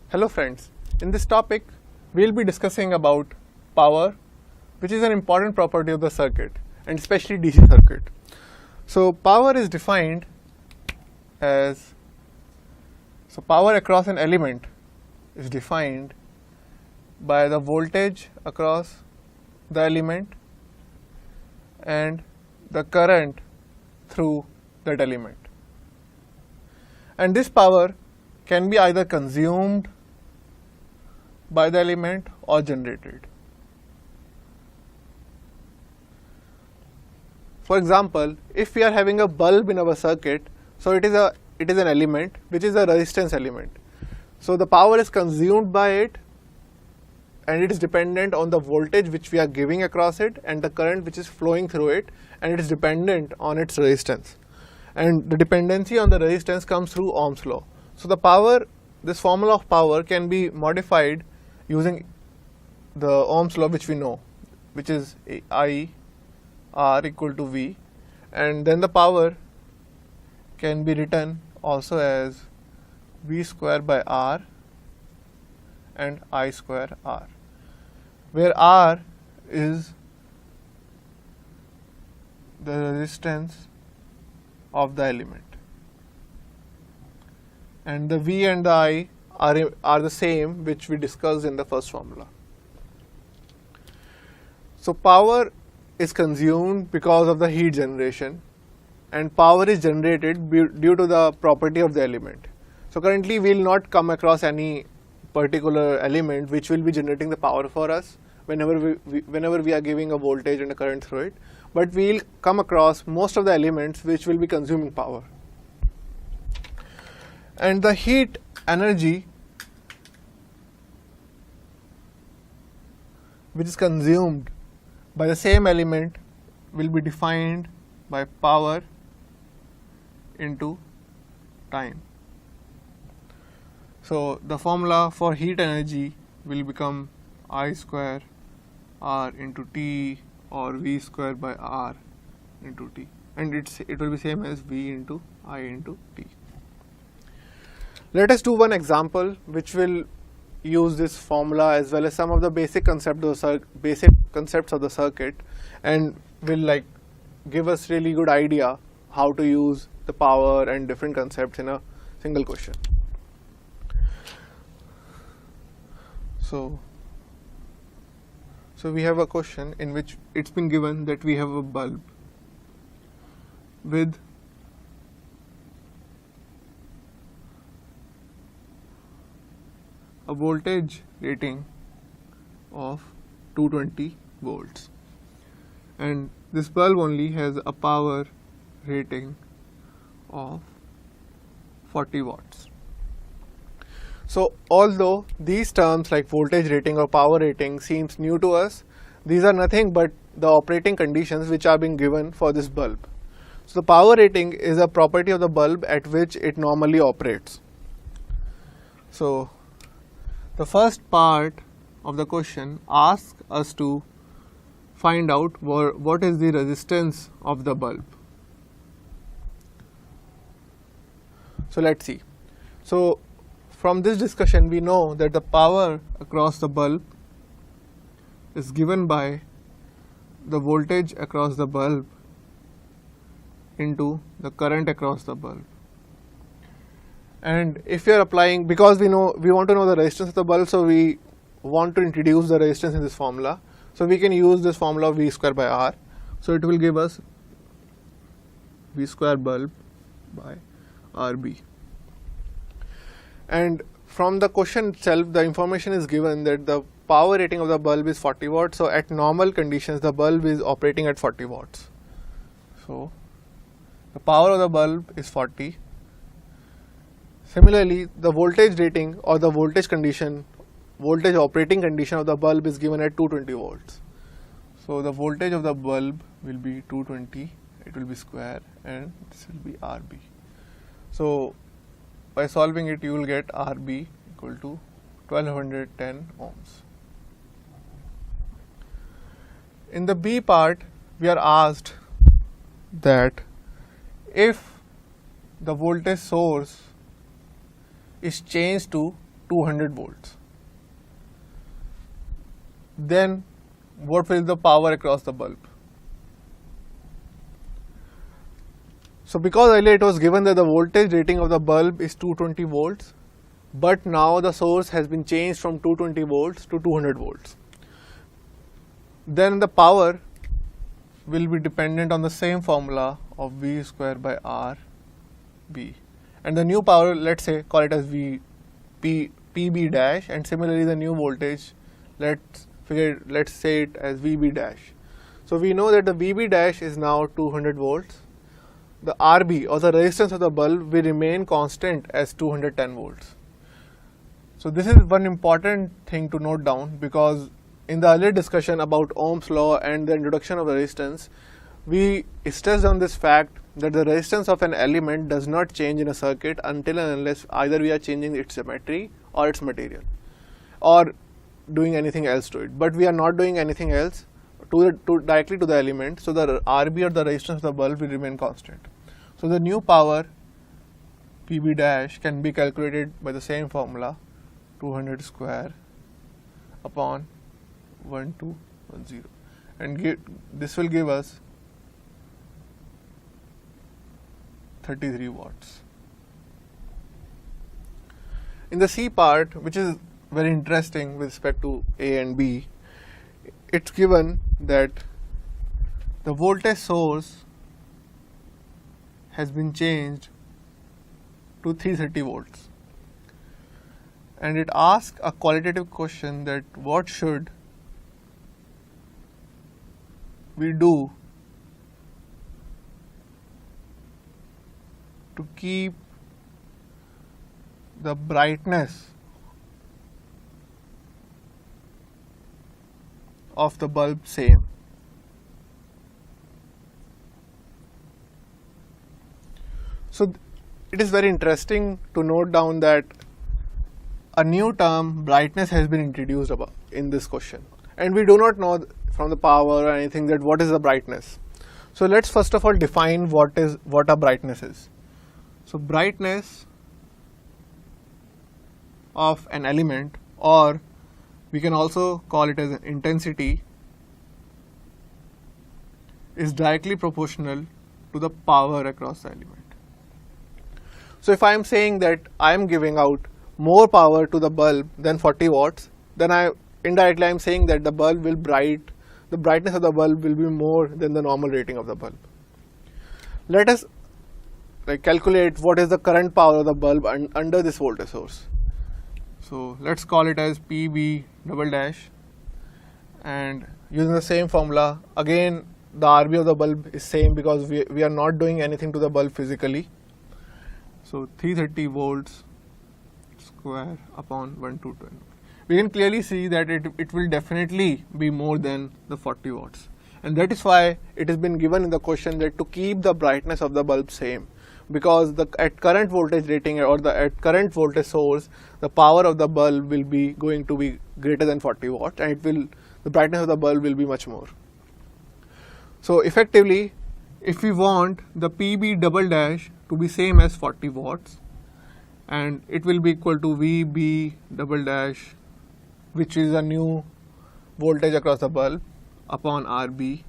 Hello friends, in this topic we will be discussing about power, which is an important property of the circuit and especially DC circuit. So power is defined as, power across an element is defined by the voltage across the element and the current through that element. And this power can be either consumed by the element or generated. For example, if we are having a bulb in our circuit, so it is an element which is a resistance element. So the power is consumed by it and it is dependent on the voltage which we are giving across it and the current which is flowing through it, and it is dependent on its resistance. And the dependency on the resistance comes through Ohm's law. So the power, this formula of power can be modified using the Ohm's law which we know, which is I R equal to V, and then the power can be written also as V square by R and I square R, where R is the resistance of the element and the V and the I are the same which we discussed in the first formula. So power is consumed because of the heat generation and power is generated due to the property of the element. So currently we will not come across any particular element which will be generating the power for us whenever we are giving a voltage and a current through it, but we will come across most of the elements which will be consuming power. And the heat energy which is consumed by the same element will be defined by power into time. So the formula for heat energy will become I square R into T or V square by R into T, and it will be same as V into I into T. Let us do one example which will use this formula as well as some of the basic concepts of the circuit, and will give us really good idea how to use the power and different concepts in a single question. So we have a question in which it's been given that we have a bulb with a voltage rating of 220 volts, and this bulb only has a power rating of 40 watts. So although these terms like voltage rating or power rating seems new to us, these are nothing but the operating conditions which are being given for this bulb. So the power rating is a property of the bulb at which it normally operates. So the first part of the question asks us to find out what is the resistance of the bulb. So let's see. So from this discussion we know that the power across the bulb is given by the voltage across the bulb into the current across the bulb. And if you are applying, because we want to know the resistance of the bulb, so we want to introduce the resistance in this formula. So we can use this formula V square by R. So it will give us V square bulb by RB. And from the question itself, the information is given that the power rating of the bulb is 40 watts. So at normal conditions, the bulb is operating at 40 watts. So the power of the bulb is 40. Similarly, the voltage rating or the voltage operating condition of the bulb is given at 220 volts. So the voltage of the bulb will be 220, it will be square, and this will be RB. So by solving it, you will get RB equal to 1210 ohms. In the B part, we are asked that if the voltage source is changed to 200 volts. Then what will be the power across the bulb? So because earlier it was given that the voltage rating of the bulb is 220 volts, but now the source has been changed from 220 volts to 200 volts. Then the power will be dependent on the same formula of V square by R B. And the new power, let's say, call it as PB dash, and similarly the new voltage, let's say it as VB dash. So we know that the VB dash is now 200 volts. The RB, or the resistance of the bulb, will remain constant as 210 volts. So this is one important thing to note down, because in the earlier discussion about Ohm's law and the introduction of the resistance, we stressed on this fact that the resistance of an element does not change in a circuit until and unless either we are changing its symmetry or its material, or doing anything else to it. But we are not doing anything else directly to the element, so the RB, or the resistance of the bulb, will remain constant. So the new power PB dash can be calculated by the same formula, 200 square upon 1210, and this will give us 33 watts. In the C part, which is very interesting with respect to A and B, it's given that the voltage source has been changed to 330 volts, and it asks a qualitative question that what should we do to keep the brightness of the bulb same. So it is very interesting to note down that a new term, brightness, has been introduced in this question, and we do not know from the power or anything that what is the brightness. So let's first of all define what a brightness is. So brightness of an element, or we can also call it as an intensity, is directly proportional to the power across the element. So if I am saying that I am giving out more power to the bulb than 40 watts, then indirectly I am saying that the brightness of the bulb will be more than the normal rating of the bulb. Let us calculate what is the current power of the bulb under this voltage source. So let's call it as PB double dash, and using the same formula, again the RB of the bulb is same because we are not doing anything to the bulb physically. So 330 volts square upon 1220. We can clearly see that it will definitely be more than the 40 watts, and that is why it has been given in the question that to keep the brightness of the bulb same, because at current voltage rating or at current voltage source, the power of the bulb will be going to be greater than 40 watts, and the brightness of the bulb will be much more. So effectively, if we want the PB double dash to be same as 40 watts, and it will be equal to VB double dash, which is a new voltage across the bulb, upon RB.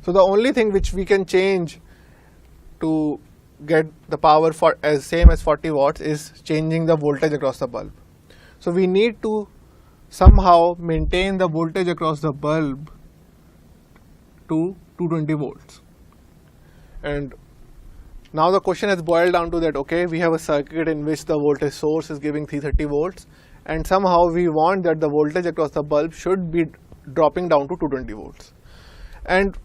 So the only thing which we can change to get the power as same as 40 watts is changing the voltage across the bulb. So we need to somehow maintain the voltage across the bulb to 220 volts. And now the question has boiled down to that, okay, we have a circuit in which the voltage source is giving 330 volts, and somehow we want that the voltage across the bulb should be dropping down to 220 volts. And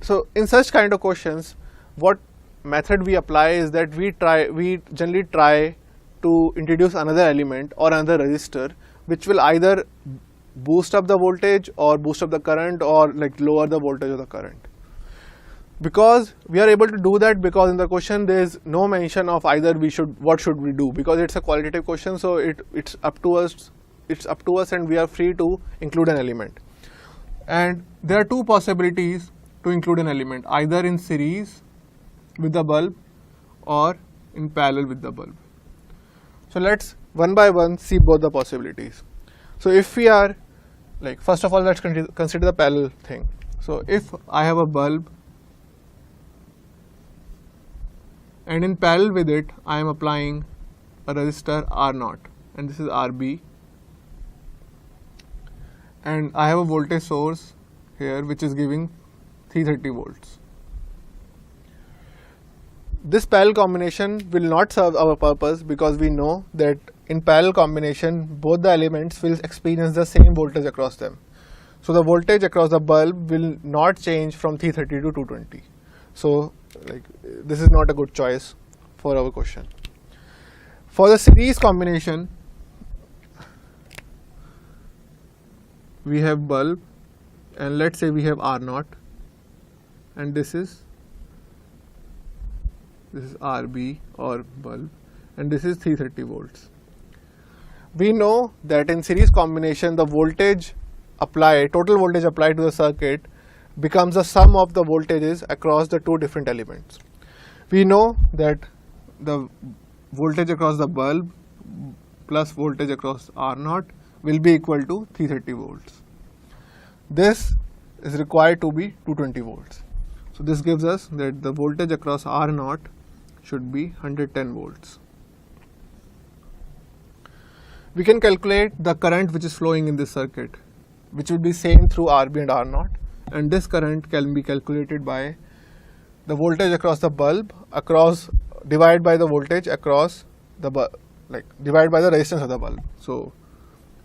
so in such kind of questions, what method we apply is that we generally try to introduce another element or another resistor which will either boost up the voltage or boost up the current or lower the voltage of the current. Because we are able to do that, because in the question there is no mention of either what should we do, because it's a qualitative question, so it's up to us and we are free to include an element. And there are two possibilities to include an element, either in series with the bulb or in parallel with the bulb. So let's one by one see both the possibilities. So if we are like, first of all, let's consider the parallel thing. So if I have a bulb and in parallel with it I am applying a resistor R0 and this is RB, and I have a voltage source here which is giving 330 volts. This parallel combination will not serve our purpose because we know that in parallel combination both the elements will experience the same voltage across them. So the voltage across the bulb will not change from 330 to 220. So like this is not a good choice for our question. For the series combination, we have bulb and let's say we have R0 and this is RB or bulb and this is 330 volts. We know that in series combination the voltage applied, total voltage applied to the circuit becomes the sum of the voltages across the two different elements. We know that the voltage across the bulb plus voltage across R0 will be equal to 330 volts. This is required to be 220 volts. So this gives us that the voltage across R0 should be 110 volts. We can calculate the current which is flowing in this circuit, which would be same through RB and R0, and this current can be calculated by the voltage across the bulb divided by the voltage across the bulb, like divided by the resistance of the bulb. So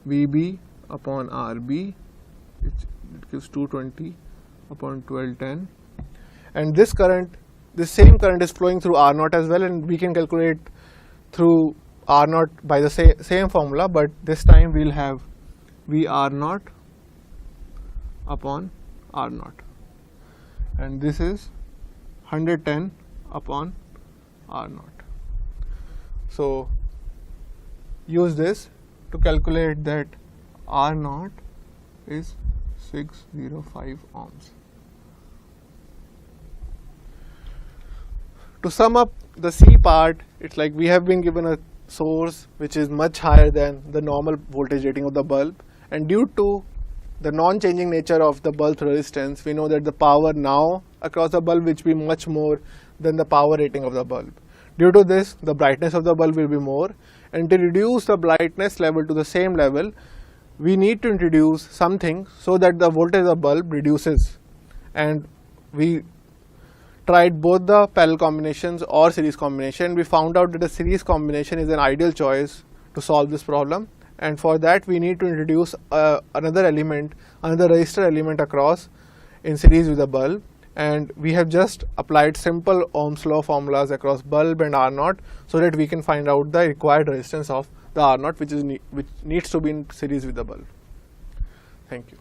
VB upon RB, it gives 220 upon 1210, and this same current is flowing through R0 as well, and we can calculate through R0 by the same formula, but this time we will have VR0 upon R0, and this is 110 upon R0. So use this to calculate that R0 is 605 ohms. To sum up the C part, it's like we have been given a source which is much higher than the normal voltage rating of the bulb, and due to the non-changing nature of the bulb resistance, we know that the power now across the bulb will be much more than the power rating of the bulb. Due to this, the brightness of the bulb will be more, and to reduce the brightness level to the same level, we need to introduce something so that the voltage of the bulb reduces. And we tried both the parallel combinations or series combination. We found out that the series combination is an ideal choice to solve this problem, and for that we need to introduce another resistor element across in series with the bulb, and we have just applied simple Ohm's law formulas across bulb and R0 so that we can find out the required resistance of the R0 which needs to be in series with the bulb. Thank you.